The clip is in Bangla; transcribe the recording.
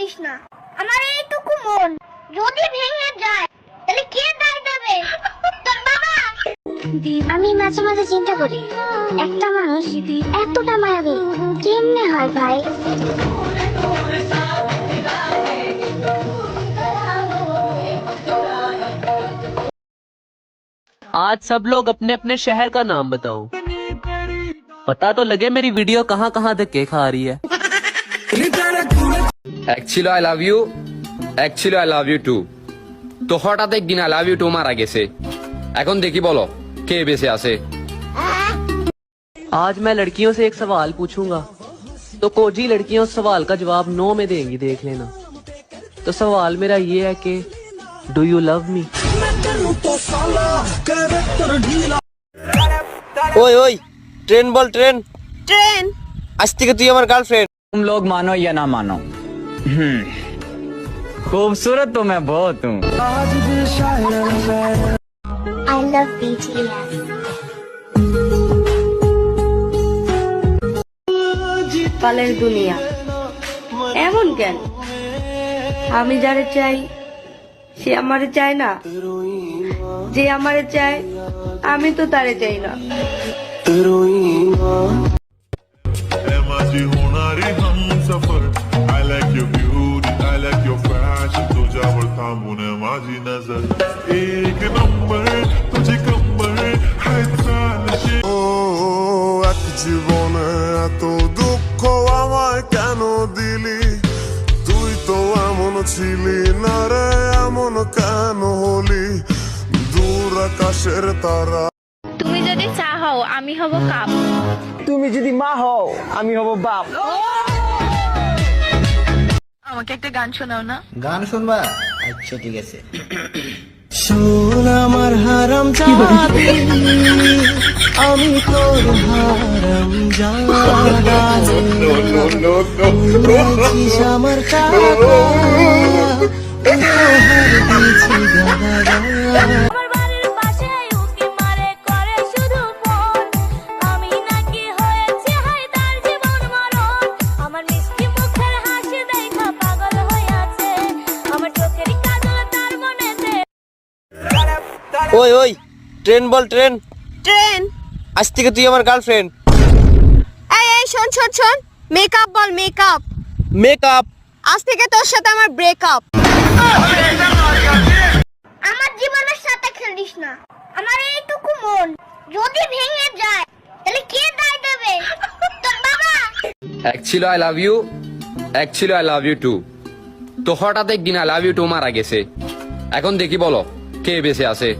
খেলিস না। আমার এইটুকু মন যদি ভেঙে যায় তাহলে কে দায় দেবে? তোর বাবা। আমি মাঝে মাঝে চিন্তা করি, একটা মানুষ এতটা মায়াবী কেমনে হয় ভাই? आज सब लोग अपने अपने शहर का नाम बताओ। पता तो लगे मेरी वीडियो कहाँ कहाँ धक्के खा रही है। Actually I love you, actually I love you too। তো হঠাৎ একদিন I love you too মারা গেছে, এখন দেখি বলো কে বেঁচে আছে। आज मैं लड़कियों से एक सवाल पूछूंगा, तो कोजी लड़कियां उस सवाल का जवाब नो में देंगी, देख लेना। तो सवाल मेरा ये है कि डू यू लव मी? ওই ওই ট্রেন বল ট্রেন ट्रेन আজ থেকে তুই আমার গার্লফ্রেন্ড। तुम लोग मानो या ना मानो, खूबसूरत तो मैं बहुत हूँ। I love BTS। কালের দুনিয়া এমন কেন? আমি যারে চাই সে আমারে চায় না, যে আমারে চায় আমি তো তারে চাই না। माझी होणारी Humsafar I like your beauty, I like your fashion तुझ्यावर थांबून माझी नजर एक नंबर तुझी कंबर हाय चालशे ও এক জীবনে এত দুঃখ আমায় কেন দিলি? তুই তো এমন ছিলি না রে, এমন কেন হলি? দূর আকাশের তারা তুমি যদি চা হও আমি হব কাপ। তুমি যদি মা হও আমি হব বাপ। আমাকে একটা গান শোনাও না। গান শুনবা? আচ্ছা ঠিক আছে। শোন আমার হারাম জাদি, আমি তোর হারাম জাদি। তুই আমার কাকা, উপহার দিয়েছি গাদা। আমার বাড়ির পাশে উকি মারে করে শুধু ফোন, আমি নাকি হয়েছে হাই তার জীবন মরণ। আমার মিষ্টি মুখের হাসি দেখা পাগল হয়ে আছে, আমার চোখের কাজল তার মনেতে। ওই ওই ট্রেন বল ট্রেন ট্রেন আজ থেকে তুই আমার গার্লফ্রেন্ড। এই এই শোন শোন শোন, মেকআপ বল মেকআপ। মেকআপ আজ থেকে তোর সাথে আমার ব্রেকআপ। আমার জীবনের সাথে খেলিস না। আমার এইটুকু মন যদি ভেঙে যায় তাহলে কে দায় দেবে? তোর বাবা। Actually I love you, actually I love you too। তো হঠাৎ একদিন I love you too মারা গেছে, এখন দেখি বলো কে বেঁচে আছে।